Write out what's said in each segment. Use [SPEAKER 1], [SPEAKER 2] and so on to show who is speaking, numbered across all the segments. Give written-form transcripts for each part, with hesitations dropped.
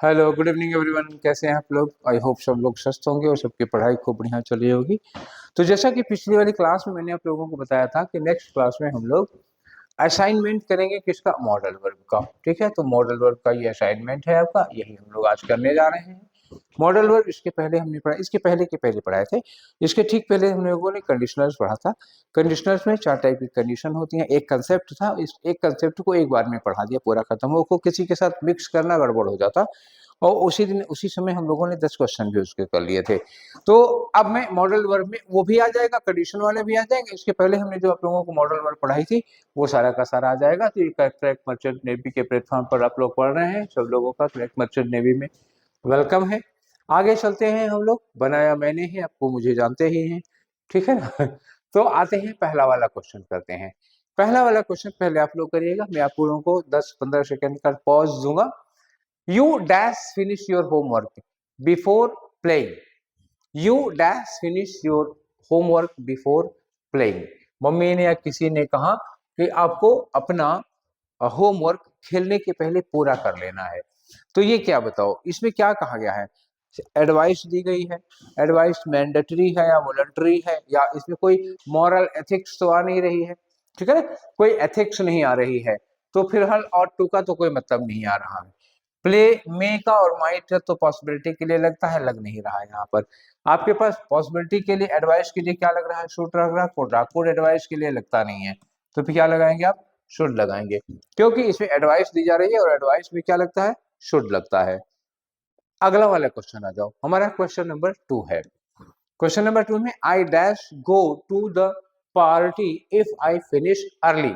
[SPEAKER 1] Hello good evening everyone, कैसे हैं आप लोग। आई होप सब लोग स्वस्थ होंगे और सबकी पढ़ाई खूब बढ़िया चल रही होगी। तो जैसा कि पिछली वाली क्लास में मैंने आप लोगों को बताया था कि नेक्स्ट क्लास में हम लोग असाइनमेंट करेंगे किसका, मॉडल वर्ब का। ठीक है, तो मॉडल वर्ब का ये असाइनमेंट है आपका, यही हम लोग आज करने जा रहे हैं। मॉडल वर्ब इसके पहले हमने पढ़ा, इसके पहले के पहले पढ़ाए थे। इसके ठीक पहले हम लोगों ने कंडीशनर्स पढ़ा था। कंडीशनर्स में 4 टाइप की कंडीशन होती हैं। एक कंसेप्ट था, इस एक कंसेप्ट को एक बार में पढ़ा दिया, पूरा खत्म हो। को किसी के साथ मिक्स करना गड़बड़ हो जाता, और उसी दिन उसी समय हम लोगों ने 10 क्वेश्चन भी उसके कर लिए थे। तो अब मैं मॉडल वर्ब में वो भी आ जाएगा, कंडीशन वाले भी आ जाएंगे। इसके पहले हमने जो आप लोगों को मॉडल वर्ब पढ़ाई थी वो सारा का सारा आ जाएगा। तो ये क्रैक मर्चेंट नेवी के प्लेटफॉर्म पर आप लोग पढ़ रहे हैं, सब लोगों का क्रैक मर्चेंट नेवी में वेलकम है। आगे चलते हैं, हम लोग बनाया मैंने ही, आपको मुझे जानते ही हैं, ठीक है ना। तो आते हैं, पहला वाला क्वेश्चन करते हैं। पहला वाला क्वेश्चन पहले आप लोग करिएगा, मैं आप लोगों को 10-15 सेकंड का पॉज दूंगा। You dash finish your homework before playing. You dash finish your homework before playing. Mummy ने या किसी ने कहा कि आपको अपना होमवर्क खेलने के पहले पूरा कर लेना है। तो ये क्या बताओ, इसमें क्या कहा गया है? एडवाइस दी गई है। एडवाइस मैंडेटरी है या वॉलंटरी है, या इसमें कोई मॉरल एथिक्स तो आ नहीं रही है, ठीक है ना, कोई एथिक्स नहीं आ रही है। तो फिर हल और टू का तो कोई मतलब नहीं आ रहा है। प्ले मे का और माइट तो पॉसिबिलिटी के लिए लगता है, लग नहीं रहा है। यहाँ पर आपके पास पॉसिबिलिटी के लिए, एडवाइस के लिए क्या लग रहा है? शुड लग रहा है। कोड एडवाइस के लिए लगता नहीं है, तो फिर क्या लगाएंगे आप? शुड लगाएंगे, क्योंकि इसमें एडवाइस दी जा रही है और एडवाइस में क्या लगता है? शुड लगता है। अगला वाला क्वेश्चन आ जाओ, हमारा क्वेश्चन नंबर 2 है। क्वेश्चन नंबर 2 में I dash go to the party if I finish early.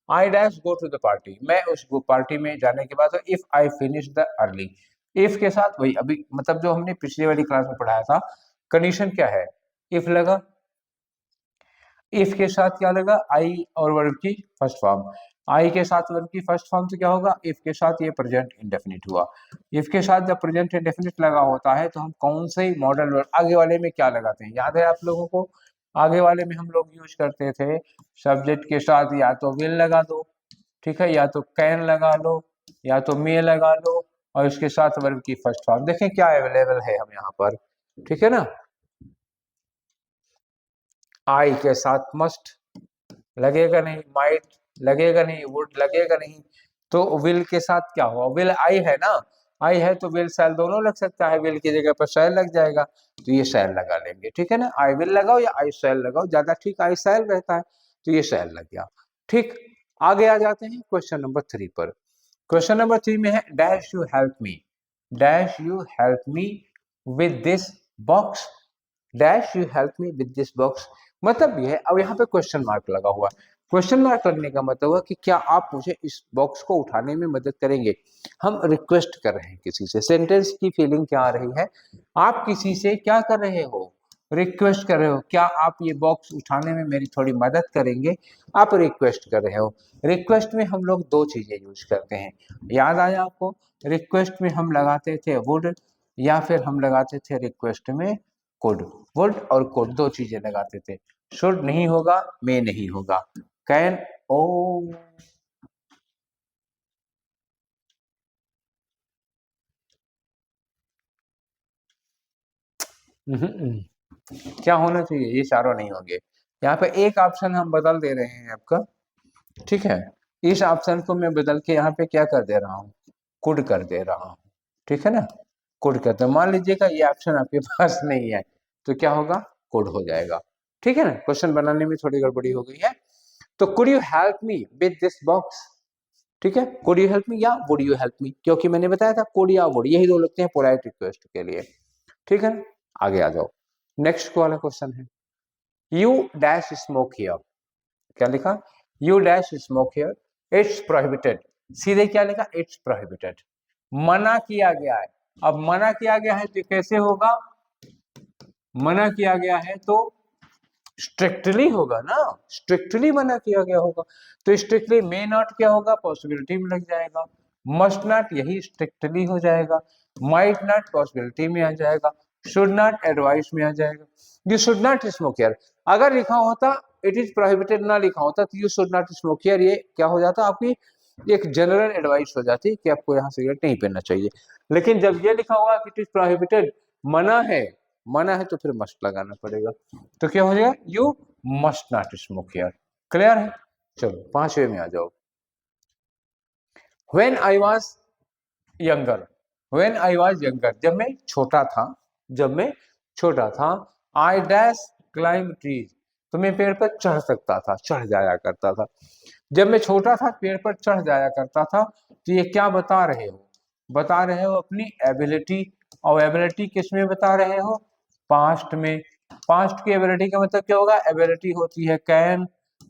[SPEAKER 1] I dash go to the party, मैं उस पार्टी में जाने के बाद, if I finish the early. If के साथ वही अभी मतलब जो हमने पिछली वाली क्लास में पढ़ाया था, कंडीशन क्या है? इफ लगा, इफ के साथ क्या लगा? आई और वर्ब की फर्स्ट फॉर्म। आई के साथ वर्ब की फर्स्ट फॉर्म तो क्या होगा? इफ के साथ ये प्रेजेंट इंडेफिनिट हुआ। इफ के साथ जब प्रेजेंट इंडेफिनिट लगा होता है तो हम कौन से मॉडल वर्ब आगे वाले में क्या लगाते हैं? याद है आप लोगों को? आगे वाले में हम लोग यूज करते थे सब्जेक्ट के साथ या तो विल लगा दो, ठीक है, या तो कैन लगा लो, या तो मे लगा लो, और इसके साथ वर्ब की फर्स्ट फॉर्म। देखें क्या अवेलेबल है हम यहाँ पर, ठीक है ना। आई के साथ मस्ट लगेगा नहीं, माइट लगेगा नहीं, वुड लगेगा नहीं। तो विल के साथ क्या हुआ? विल आई है ना, आई है तो विल शैल दोनों लग सकता है, विल की जगह पर शैल लग जाएगा, तो ये शैल लगा लेंगे, ठीक है ना। आई विल लगाओ या आई शैल लगाओ, ज्यादा ठीक आई शैल रहता है, तो ये शैल लग गया। ठीक, आगे आ जाते हैं क्वेश्चन नंबर 3 पर। क्वेश्चन नंबर 3 में है dash you help me, dash you help me with this box, dash you help me with this box. मतलब ये है, अब यहाँ पे क्वेश्चन मार्क लगा हुआ है। क्वेश्चन मार्क लगने का मतलब है कि क्या आप मुझे इस बॉक्स को उठाने में मदद करेंगे। हम रिक्वेस्ट कर रहे हैं किसी से, सेंटेंस की फीलिंग क्या आ रही है? आप किसी से क्या कर रहे हो? रिक्वेस्ट कर रहे हो, क्या आप ये बॉक्स उठाने में मेरी थोड़ी मदद करेंगे? आप रिक्वेस्ट कर रहे हो। रिक्वेस्ट में हम लोग 2 चीजें यूज करते हैं, याद आया आपको? रिक्वेस्ट में हम लगाते थे वुड, या फिर हम लगाते थे रिक्वेस्ट में कुड। वुड और कुड 2 चीजें लगाते थे। शुड नहीं होगा, मे नहीं होगा, कैन ओ। क्या होना चाहिए? ये चारों नहीं होंगे। यहाँ पे एक ऑप्शन हम बदल दे रहे हैं आपका, ठीक है। इस ऑप्शन को मैं बदल के यहाँ पे क्या कर दे रहा हूँ? कुड कर दे रहा हूँ, ठीक है ना। कुड करते, मान लीजिएगा ये ऑप्शन आपके पास नहीं है, तो क्या होगा? कुड हो जाएगा, ठीक है ना। क्वेश्चन बनाने में थोड़ी गड़बड़ी हो गई है। तो could you help me with this box, ठीक है। कुड यू हेल्प मी या वुड यू हेल्प मी, क्योंकि मैंने बताया था कुड या वुड, यही 2 लगते हैं पोलाइट रिक्वेस्ट के लिए, ठीक है। आगे आ जाओ, नेक्स्ट वाला क्वेश्चन है यू डैश स्मोक हियर। क्या लिखा? You dash smoke here, it's prohibited. सीधे क्या लिखा? इट्स प्रोहिबिटेड, मना किया गया है। अब मना किया गया है तो कैसे होगा? मना किया गया है तो स्ट्रिक्टली होगा ना, स्ट्रिक्टली मना किया गया होगा। तो स्ट्रिक्टली मे नॉट क्या होगा? पॉसिबिलिटी में लग जाएगा। मस्ट नॉट यही स्ट्रिक्टली हो जाएगा। माइट नॉट पॉसिबिलिटी में आ जाएगा। शुड नॉट एडवाइस में आ जाएगा। You should not smoke here, अगर लिखा होता इट इज प्रोहिबिटेड ना लिखा होता तो you should not smoke here, ये क्या हो जाता? आपकी एक जनरल एडवाइस हो जाती है कि आपको यहाँ सिगरेट नहीं पीना चाहिए। लेकिन जब ये लिखा होगा कि इट इज प्रोहिबिटेड, मना है, मना है, तो फिर मस्ट लगाना पड़ेगा। तो क्या हो जाएगा, you must not smoke here. Clear है? चलो 5वें में आ जाओ। When I was younger, when I was younger, जब मैं छोटा था, जब मैं छोटा था, आई डैश क्लाइंब ट्रीज, तो मैं पेड़ पर चढ़ सकता था, चढ़ जाया करता था। जब मैं छोटा था पेड़ पर चढ़ जाया करता था, तो ये क्या बता रहे हो, बता रहे हो अपनी एबिलिटी। और एबिलिटी किस में बता रहे हो, पास्ट में। पास्ट की एबिलिटी का मतलब क्या होगा, एबिलिटी होती है कैन,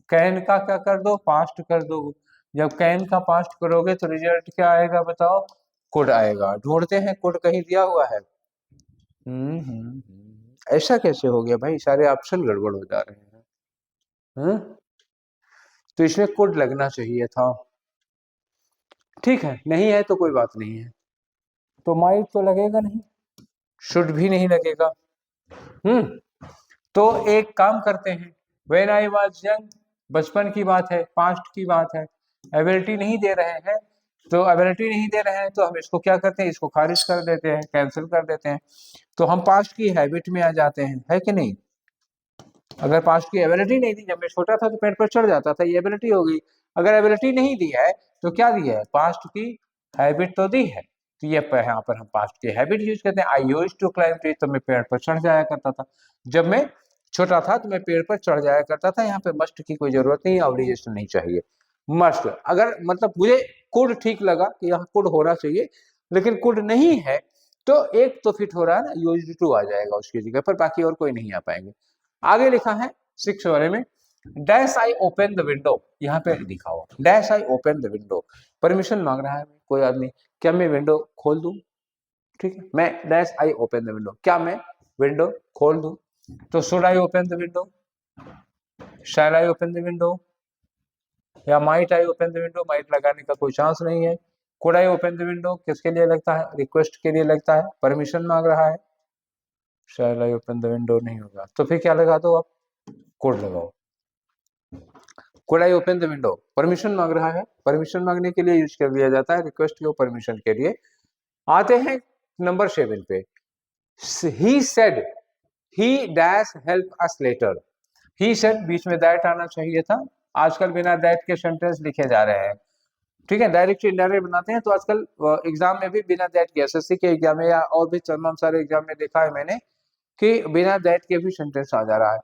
[SPEAKER 1] कैन का क्या कर दो, पास्ट कर दो। जब कैन का पास्ट करोगे तो रिजल्ट क्या आएगा बताओ, कुड आएगा। ढूंढते हैं कुड कहीं दिया हुआ है। ऐसा कैसे हो गया भाई, सारे ऑप्शन गड़बड़ हो जा रहे हैं। तो इसमें कुड लगना चाहिए था। ठीक है, नहीं है तो कोई बात नहीं है। तो माइट तो लगेगा नहीं, शुड भी नहीं लगेगा। तो एक काम करते हैं, व्हेन आई वाज यंग, बचपन की बात है, पास्ट की बात है, एबिलिटी नहीं दे रहे हैं, तो एबिलिटी नहीं दे रहे हैं तो हम इसको क्या करते हैं, इसको खारिज कर देते हैं, कैंसिल कर देते हैं। तो हम पास्ट की हैबिट में आ जाते हैं, है कि नहीं। अगर पास्ट की एबिलिटी नहीं दी, जब मैं छोटा था तो पेड़ पर चढ़ जाता था, ये एबिलिटी हो गई। अगर एबिलिटी नहीं दी है तो क्या दिया है, पास्ट की हैबिट तो दी है। तो ये यहाँ पर हम पास्ट की हैबिट यूज करते हैं। I used to climb tree, तो मैं पेड़ पर चढ़ जाया करता था। जब मैं छोटा था तो मैं पेड़ पर चढ़ जाया करता था। यहाँ पे मस्ट की कोई जरूरत नहीं, ऑब्लिगेशन नहीं चाहिए। मस्ट अगर मतलब मुझे कुड ठीक लगा कि यहाँ कुड होना चाहिए, लेकिन कुड नहीं है तो एक तो फिट हो रहा है ना, यूज्ड टू आ जाएगा उसकी जगह पर, बाकी और कोई नहीं आ पाएंगे। आगे लिखा है 6 वाले में, dash I open the window, यहाँ पे लिखा हुआ dash I open the window, permission मांग रहा है कोई आदमी, क्या मैं विंडो खोल दूं। ठीक है, मैं dash I open the window, क्या मैं विंडो खोल दूं। तो should I open the window, shall I open the window, या might I open the window, might लगाने का कोई चांस नहीं है। Could I open the window किसके लिए लगता है, रिक्वेस्ट के लिए लगता है, परमिशन मांग रहा है। शैल आई ओपन द विंडो नहीं होगा, तो फिर क्या लगा दो आप, कुड लगाओ। Could I open the window permission मांग रहा है, परमिशन मांगने के लिए यूज कर लिया जाता है, रिक्वेस्ट को परमिशन के लिए। आते हैं नंबर 7 पे, he said he dash help us later, he said बीच में दैट आना चाहिए था। आजकल बिना दैट के सेंटेंस लिखे जा रहे हैं, ठीक है, डायरेक्ट इनडायरेक्ट बनाते हैं। तो आजकल एग्जाम में भी बिना दैट के, एसएससी के एग्जाम में या और भी तमाम सारे एग्जाम में देखा है मैंने कि बिना दैट के भी सेंटेंस आ जा रहा है।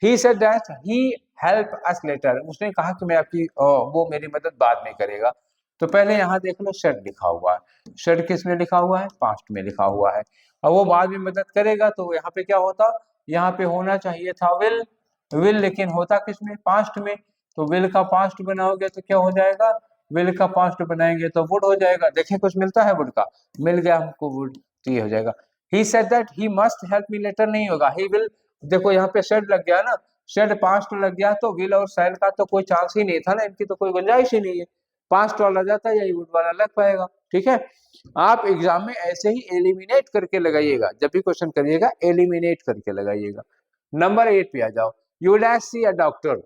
[SPEAKER 1] He said that he help us later, उसने कहा कि मैं आपकी वो मेरी मदद बाद में करेगा। तो पहले यहाँ देख लो शेड लिखा हुआ है, शेड किस में लिखा हुआ है, पास्ट में लिखा हुआ है, और वो बाद में मदद करेगा। तो यहाँ पे क्या होता, यहाँ पे होना चाहिए था विल, विल लेकिन होता किस में, पास्ट में। तो विल का पास्ट बनाओगे तो क्या हो जाएगा, विल का पास्ट बनाएंगे तो वुड हो जाएगा। देखिए कुछ मिलता है वुड का, मिल गया हमको वुड, तो ये हो जाएगा। ही said that he must help me later नहीं होगा, ही विल, देखो यहाँ पे शेड लग गया ना, शेड पास्ट लग गया तो विल और शैल का तो कोई चांस ही नहीं था ना, इनकी तो कोई गुंजाइश ही नहीं है। पास्ट वाला जाता है, यही वुड वाला लग पाएगा। ठीक है, आप एग्जाम में ऐसे ही एलिमिनेट करके लगाइएगा, जब भी क्वेश्चन करिएगा एलिमिनेट करके लगाइएगा। नंबर 8 पे आ जाओ, you dash see a doctor,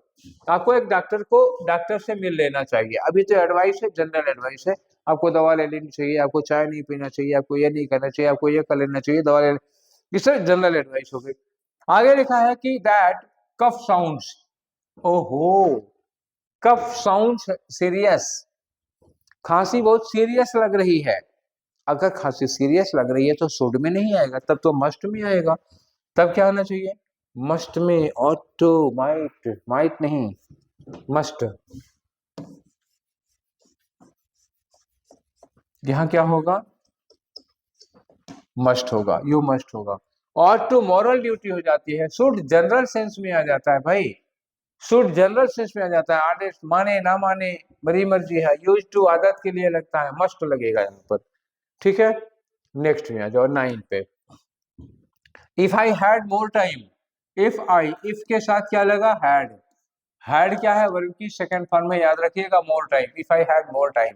[SPEAKER 1] आपको एक डॉक्टर को, डॉक्टर से मिल लेना चाहिए। अभी तो एडवाइस है, जनरल एडवाइस है, आपको दवा ले लेनी चाहिए, आपको चाय नहीं पीना चाहिए, आपको ये नहीं करना चाहिए, आपको ये कर लेना चाहिए, दवा ले, इससे जनरल एडवाइस हो गई। आगे लिखा है कि दैट कफ साउंड्स, ओहो, कफ साउंड्स सीरियस, खांसी बहुत सीरियस लग रही है। अगर खांसी सीरियस लग रही है तो शुड में नहीं आएगा, तब तो मस्ट में आएगा। तब क्या होना चाहिए, मस्ट में, ऑटो, माइट, माइट नहीं, मस्ट। यहां क्या होगा, मस्ट होगा, यू मस्ट होगा। और टू मॉरल ड्यूटी हो जाती है, शुड जनरल सेंस में आ जाता है भाई, शुड जनरल सेंस में आ जाता है, आदेश माने ना माने मेरी मर्जी है। यूज टू आदत के लिए लगता है, मस्ट लगेगा यहाँ पर। ठीक है, नेक्स्ट में आ जाओ 9 पे, if I had more time, if I, if के साथ क्या लगा, हैड, हैड क्या है, वर्ब की सेकंड फॉर्म में, याद रखिएगा more time, if I had more time,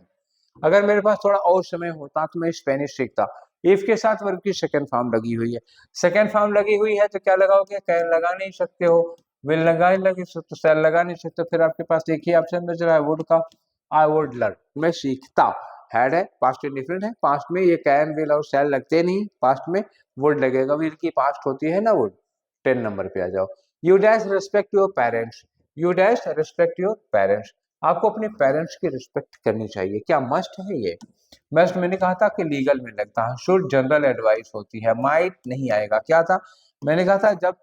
[SPEAKER 1] अगर मेरे पास थोड़ा और समय होता तो मैं स्पेनिश सीखता। इफ के साथ वर्ब की सेकंड फॉर्म लगी हुई है, सेकंड फॉर्म लगी हुई है तो क्या लगाओगे, कैन लगा नहीं सकते हो, विल लगा ही लगे तो शैल लगा नहीं सकते, फिर आपके पास एक ही ऑप्शन बच रहा है वुड का, आई वुड लर्न, मैं सीखता। हैड है, पास्ट इंडिफरेंट है, पास्ट में ये कैन विल और शैल लगते नहीं, पास्ट में वुड लगेगा, विल की पास्ट होती है ना वुड। 10 नंबर पे आ जाओ। You dash respect your parents, you dash respect your parents, आपको अपने पेरेंट्स की रिस्पेक्ट करनी चाहिए। क्या मस्ट है ये? मस्ट मैंने कहा था कि लीगल में लगता है, शुड जनरल एडवाइस होती है, माइट नहीं आएगा। क्या था? मैंने कहा था जब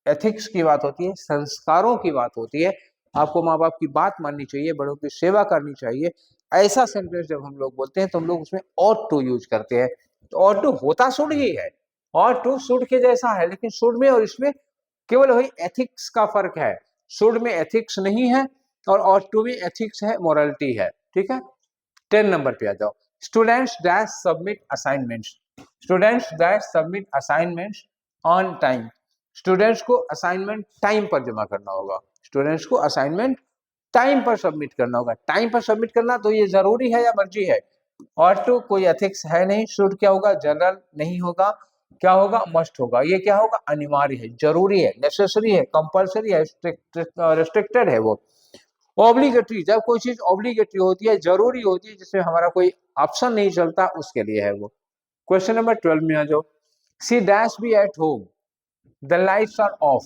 [SPEAKER 1] एथिक्स की बात होती है, संस्कारों की बात होती है, आपको माँ बाप की बात माननी चाहिए, बड़ों की सेवा करनी चाहिए, ऐसा सेंटेंस जब हम लोग बोलते हैं तो हम लोग उसमें ought to यूज करते हैं। तो ought to होता शुड ही है, ought to शुड के जैसा है, लेकिन शुड में और इसमें केवल वही एथिक्स का फर्क है। शुड में एथिक्स नहीं है और ought to में एथिक्स है, मोरालिटी है। ठीक है, 10 नंबर पे आ जाओ। Students dash submit assignments, students dash submit assignments on time, students को असाइनमेंट टाइम पर जमा करना होगा, स्टूडेंट्स को असाइनमेंट टाइम पर सबमिट करना होगा। टाइम पर सबमिट करना तो ये जरूरी है या मर्जी है? और तो कोई एथिक्स है नहीं। शुड क्या होगा? जनरल नहीं होगा, क्या होगा? मस्ट होगा। ये क्या होगा? अनिवार्य है, जरूरी है, नेसेसरी है, कंपल्सरी है, रिस्ट्रिक्टेड है। वो ऑब्लिगेटरी, जब कोई चीज ऑब्लिगेटरी होती है, जरूरी होती है, जिसमें हमारा कोई ऑप्शन नहीं चलता, उसके लिए है वो। क्वेश्चन नंबर 12 में आ जाओ। She dash be at home, the lights are off,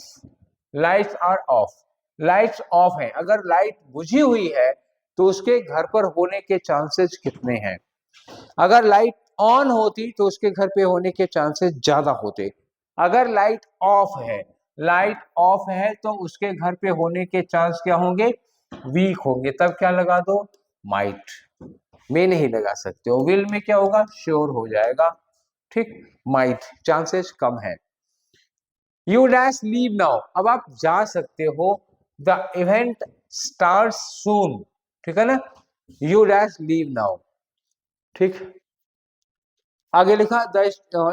[SPEAKER 1] lights are off, lights off है। अगर लाइट बुझी हुई है तो उसके घर पर होने के चांसेस कितने हैं? अगर लाइट ऑन होती तो उसके घर पे होने के चांसेस ज्यादा होते। अगर लाइट ऑफ है, लाइट ऑफ है तो उसके घर पे होने के चांस क्या होंगे? वीक होंगे। तब क्या लगा दो? माइट। में नहीं लगा सकते हो। विल में क्या होगा? श्योर हो जाएगा। ठीक, माइट चांसेस कम है। यू डैश लीव नाउ, अब आप जा सकते हो। द इवेंट स्टार्ट सून, ठीक है ना, यू डैश लीव नाउ। ठीक, आगे लिखा the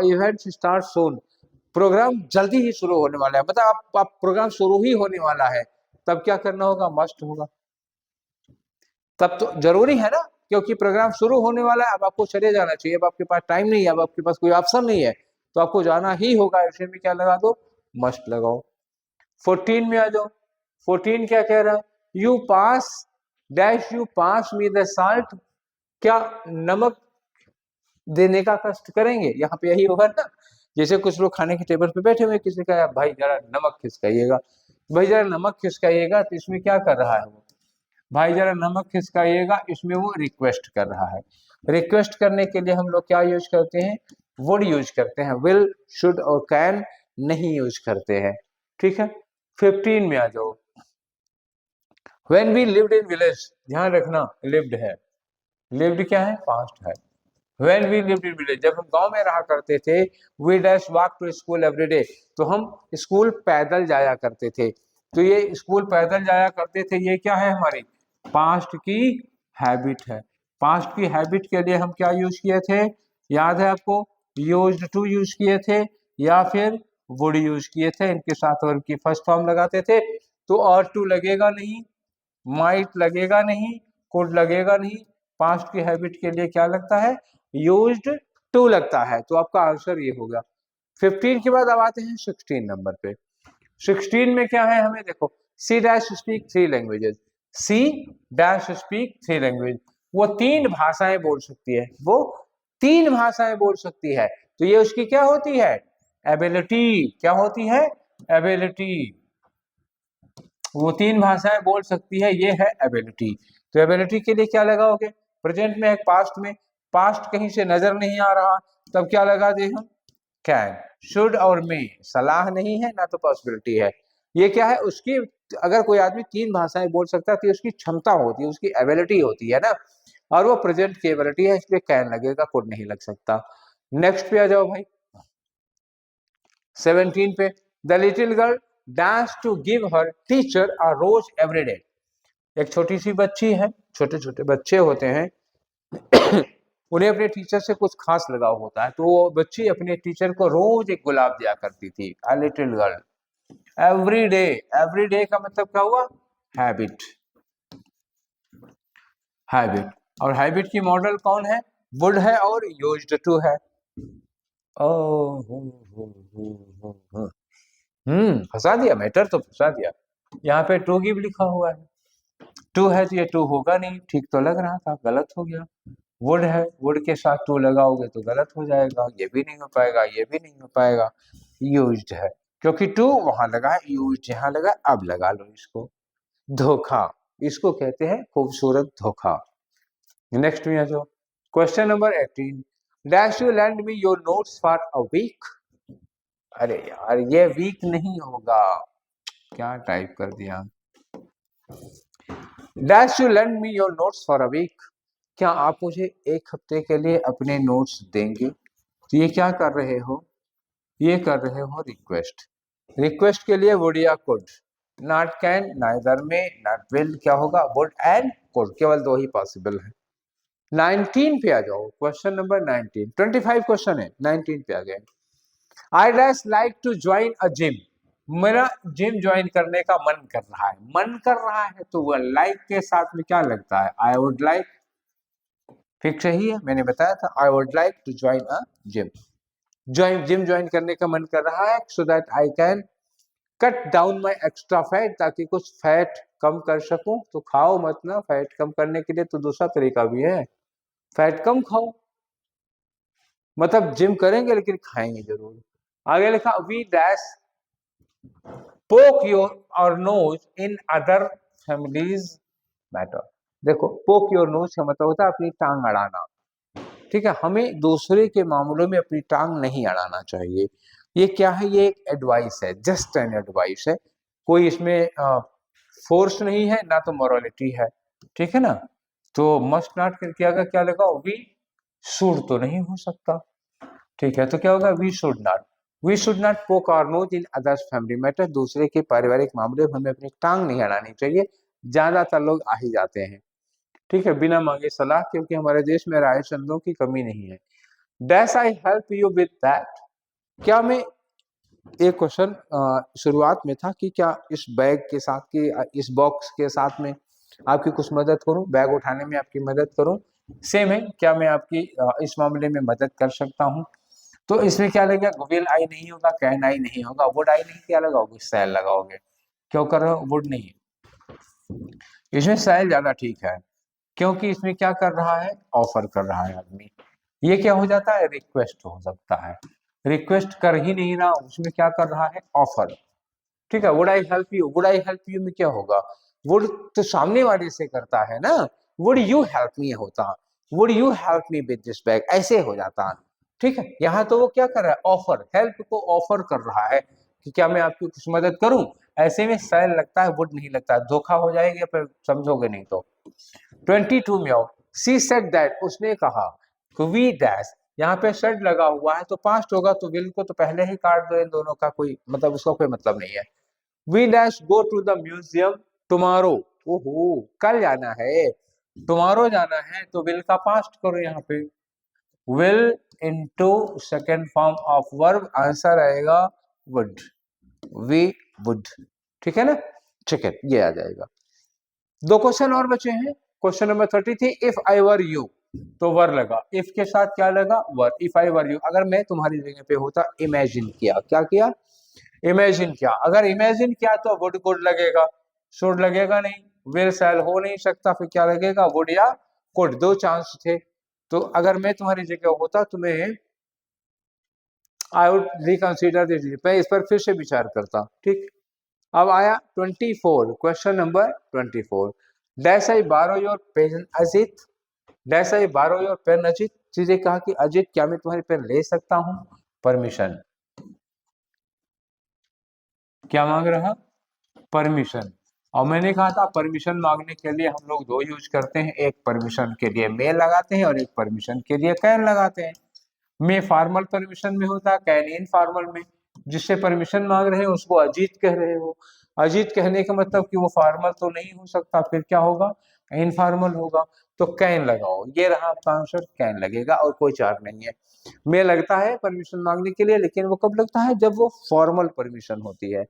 [SPEAKER 1] event start soon, program जल्दी ही शुरू होने वाला है, मतलब आप प्रोग्राम शुरू ही होने वाला है, तब क्या करना होगा? मस्ट होगा। तब तो जरूरी है ना, क्योंकि प्रोग्राम शुरू होने वाला है, अब आपको चले जाना चाहिए, अब आपके पास टाइम नहीं है, अब आपके पास कोई ऑप्शन नहीं है, तो आपको जाना ही होगा। ऐसे में क्या लगा दो? मस्ट लगाओ। 14 में आ जाओ। 14 क्या कह रहा है? You pass dash, you pass me the salt, क्या नमक देने का कष्ट करेंगे? यहाँ पे यही होगा ना, जैसे कुछ लोग खाने के टेबल पे बैठे हुए, किसी का भाई जरा नमक खिसकाइएगा, भाई जरा नमक खिसकाइएगा, तो इसमें क्या कर रहा है वो? भाई जरा नमक खिसकाइएगा, इसमें वो रिक्वेस्ट कर रहा है। रिक्वेस्ट करने के लिए हम लोग क्या यूज करते हैं? वुड यूज करते हैं, विल, शुड और कैन नहीं यूज करते हैं। ठीक है, 15 में आ जाओ। When we lived in village, ध्यान रखना lived है, lived क्या है? पास्ट है। When we lived in village, जब हम गांव में रहा करते थे, we dash walk to school every day, तो हम स्कूल पैदल जाया करते थे। तो ये स्कूल पैदल जाया करते थे, ये क्या है? हमारी पास्ट की हैबिट है। पास्ट की हैबिट के लिए हम क्या यूज किए थे? याद है आपको? यूज्ड टू यूज किए थे या फिर वुड यूज किए थे। इनके साथ वर्ब की फर्स्ट फॉर्म लगाते थे, तो और टू लगेगा नहीं, माइट लगेगा नहीं, कुड लगेगा नहीं। पास्ट की हैबिट के लिए क्या लगता है? यूज्ड टू लगता है। तो आपका आंसर ये होगा। 15 के बाद अब आते हैं 16 नंबर पे। 16 में क्या है? हमें देखो, she dash speak 3 languages, she dash speak 3 language, वो 3 भाषाएं बोल सकती है, वो 3 भाषाएं बोल सकती है। तो ये उसकी क्या होती है? एबिलिटी। क्या होती है? एबिलिटी। वो 3 भाषाएं बोल सकती है, ये है एबिलिटी। तो एबिलिटी के लिए क्या लगाओगे? प्रेजेंट में है, पास्ट में, पास्ट कहीं से नजर नहीं आ रहा, तब क्या लगा दे हम? कैन। शुड और मे सलाह नहीं है ना, तो पॉसिबिलिटी है। ये क्या है? उसकी, अगर कोई आदमी 3 भाषाएं बोल सकता है तो उसकी क्षमता होती है, उसकी एबिलिटी होती है ना, और वो प्रेजेंट की एबिलिटी है, इसलिए कैन लगेगा, कुड नहीं लग सकता। नेक्स्ट पे आ जाओ भाई, 17 पे। The little girl dash to give her teacher a rose every day, एक छोटी सी बच्ची है, छोटे छोटे बच्चे होते हैं उन्हें अपने टीचर से कुछ खास लगाव होता है, तो वो बच्ची अपने टीचर को रोज एक गुलाब दिया करती थी। A little girl every day, every day का मतलब क्या हुआ? हैबिट। हैबिट, और हैबिट की मॉडल कौन है? वुड है और यूज्ड टू है। फंसा दिया, मैटर तो फंसा दिया। यहाँ पे टू गिव लिखा हुआ है, टू है तो ये टू होगा नहीं, ठीक तो लग रहा था, गलत हो गया। वुड है, वुड के साथ टू लगाओगे तो गलत हो जाएगा, ये भी नहीं हो पाएगा, ये भी नहीं हो पाएगा। यूज्ड है, क्योंकि टू वहां लगा है, यूज्ड यहाँ लगा, अब लगा लो इसको। धोखा, इसको कहते हैं खूबसूरत धोखा। नेक्स्ट में आ जाओ, question number 18, dash you lend me your notes for a week. अरे यार ये वीक नहीं होगा, क्या टाइप कर दिया। Dash you lend me your notes for a week, क्या आप मुझे एक हफ्ते के लिए अपने नोट्स देंगे। तो ये क्या कर रहे हो, ये कर रहे हो रिक्वेस्ट। रिक्वेस्ट के लिए वुड या कुड, नॉट कैन, नाइदर में, नॉट विल, क्या होगा वुड एंड कुड, केवल दो ही पॉसिबल है। 19 पे आ जाओ, क्वेश्चन नंबर 19, 25 क्वेश्चन है, 19 पे आ गए। I dash like to join a gym, मेरा जिम ज्वाइन करने का मन कर रहा है, मन कर रहा है तो वह लाइक के साथ में क्या लगता है, आई वुड लाइक, ठीक सही है, मैंने बताया था I would like to join a gym. Gym join करने का मन कर रहा है, so that I can cut down my extra fat, ताकि कुछ फैट कम कर सकूं। तो खाओ मत ना, फैट कम करने के लिए तो दूसरा तरीका भी है, फैट कम खाओ, मतलब जिम करेंगे लेकिन खाएंगे जरूर। आगे लिखा, वी डैश पोक योर और nose in other families matter. देखो पोक योर नोज का मतलब होता है अपनी टांग अड़ाना, ठीक है, हमें दूसरे के मामलों में अपनी टांग नहीं अड़ाना चाहिए। ये क्या है, ये एक एडवाइस है, जस्ट एन एडवाइस है, कोई इसमें फोर्स नहीं है ना तो मॉरलिटी है, ठीक है ना। तो मस्ट नॉट करके अगर क्या लगा, वी शुड तो नहीं हो सकता, ठीक है, तो क्या होगा, we should not, we should not poke our nose in others family matter, दूसरे के पारिवारिक मामले में हमें अपनी टांग नहीं अड़ानी चाहिए। ज्यादातर लोग आ ही जाते हैं, ठीक है, बिना मांगे सलाह, क्योंकि हमारे देश में राय चंदों की कमी नहीं है। Dash I help you with that, क्या मैं, एक क्वेश्चन शुरुआत में था कि क्या इस बैग के साथ की, इस बॉक्स के साथ में आपकी कुछ मदद करूं, बैग उठाने में आपकी मदद करूं, सेम है, क्या मैं आपकी इस मामले में मदद कर सकता हूं। तो इसमें क्या लगेगा, विल आई नहीं होगा, कैन आई नहीं होगा, वुड आई नहीं, क्या लगाओगे, सैल लगाओगे। क्यों कर रहे हो, वुड नहीं, इसमें सैल ज्यादा ठीक है, क्योंकि इसमें क्या कर रहा है, ऑफर कर रहा है आदमी। ये क्या हो जाता है, रिक्वेस्ट हो सकता है, रिक्वेस्ट कर ही नहीं रहा, उसमें क्या कर रहा है, ऑफर, ठीक है। Would I help you, would I help you में क्या होगा, वुड तो सामने वाले से करता है ना, वुड यू हेल्प मी होता, would you help me with this bag, ऐसे हो जाता, ठीक है। यहाँ तो वो क्या कर रहा है, ऑफर, हेल्प को ऑफर कर रहा है कि क्या मैं आपकी कुछ मदद करूं, ऐसे में सैल लगता है, वुड नहीं लगता, धोखा हो जाएगा, फिर समझोगे नहीं तो। 22 में आओ, सी सेड दैट, उसने कहा, वी डैश, यहाँ पे सेड लगा हुआ है तो पास्ट होगा, तो विल को तो पहले ही काट दो, इन दोनों का कोई मतलब, उसका कोई मतलब नहीं है। We dash go to the museum tomorrow, ओहो कल जाना है, टुमारो जाना है, तो विल का पास्ट करो यहाँ पे, will into second form of verb, answer आएगा वुड, वी वुड, ठीक है ना, ठीक है, ये आ जाएगा। दो क्वेश्चन और बचे हैं, question number 33, if I were you, तो वर लगा, इफ के साथ क्या लगा, वर, इफ आई वर यू, अगर मैं तुम्हारी जगह पे होता, इमेजिन किया, क्या किया, इमेजिन किया, अगर इमेजिन किया तो वुड गुड लगेगा, शुड लगेगा नहीं, विल शैल हो नहीं सकता, फिर क्या लगेगा, वुड या कुड, दो चांस थे। तो अगर मैं तुम्हारी जगह होता तो मैं आई वुड रिकंसीडर दिस, मैं इस पर फिर से विचार करता, ठीक। अब आया 24, question number 24, dash I borrow your pen Ajit, dash I borrow your pen Ajit, चीजें कहा कि अजित क्या मैं तुम्हारी पेन ले सकता हूं, परमिशन, क्या मांग रहा, परमिशन। और मैंने कहा था परमिशन मांगने के लिए हम लोग दो यूज करते हैं, एक परमिशन के लिए मे लगाते हैं और एक परमिशन के लिए कैन लगाते हैं। मे फॉर्मल परमिशन में होता है, कैन इनफॉर्मल में, जिससे परमिशन मांग रहे हैं उसको अजीत कह रहे हो, अजीत कहने का मतलब कि वो फॉर्मल तो नहीं हो सकता, फिर क्या होगा, इनफॉर्मल होगा, तो कैन लगाओ, ये रहा आपका आंसर, कैन लगेगा और कोई चार नहीं है। मे लगता है परमिशन मांगने के लिए, लेकिन वो कब लगता है, जब वो फॉर्मल परमिशन होती है।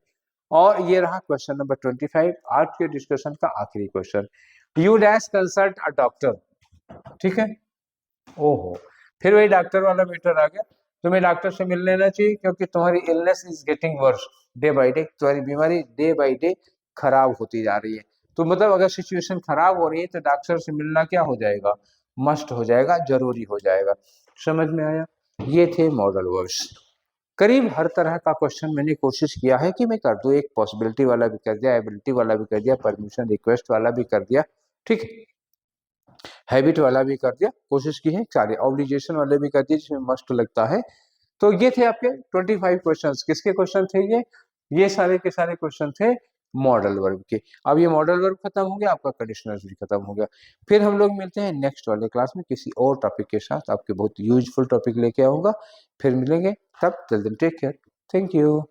[SPEAKER 1] और ये रहा क्वेश्चन नंबर 25, आज के डिस्कशन का आखिरी question, you dash consult a doctor, ठीक है, ओहो फिर वही डॉक्टर वाला मैटर आ गया, तुम्हें डॉक्टर से मिल लेना चाहिए, क्योंकि तुम्हारी illness is getting worse day by day, तुम्हारी बीमारी डे बाय डे खराब होती जा रही है, तो मतलब अगर सिचुएशन खराब हो रही है तो डॉक्टर से मिलना क्या हो जाएगा, मस्ट हो जाएगा, जरूरी हो जाएगा। समझ में आया? ये थे मॉडल वर्ड्स। करीब हर तरह का क्वेश्चन मैंने कोशिश किया है कि मैं कर दूं, एक पॉसिबिलिटी वाला भी कर दिया, एबिलिटी वाला भी कर दिया, परमिशन रिक्वेस्ट वाला भी कर दिया, ठीक है, हैबिट वाला भी कर दिया, कोशिश की है, सारे ऑब्लिगेशन वाले भी कर दिए जिसमें मस्ट लगता है। तो ये थे आपके 25 क्वेश्चंस। किसके क्वेश्चन थे ये सारे के सारे क्वेश्चन थे मॉडल वर्ब के। अब ये मॉडल वर्ब खत्म हो गया, आपका कंडीशनल भी खत्म हो गया। फिर हम लोग मिलते हैं नेक्स्ट वाले क्लास में किसी और टॉपिक के साथ, आपके बहुत यूजफुल टॉपिक लेके आऊंगा। फिर मिलेंगे, तब till then take care, thank you.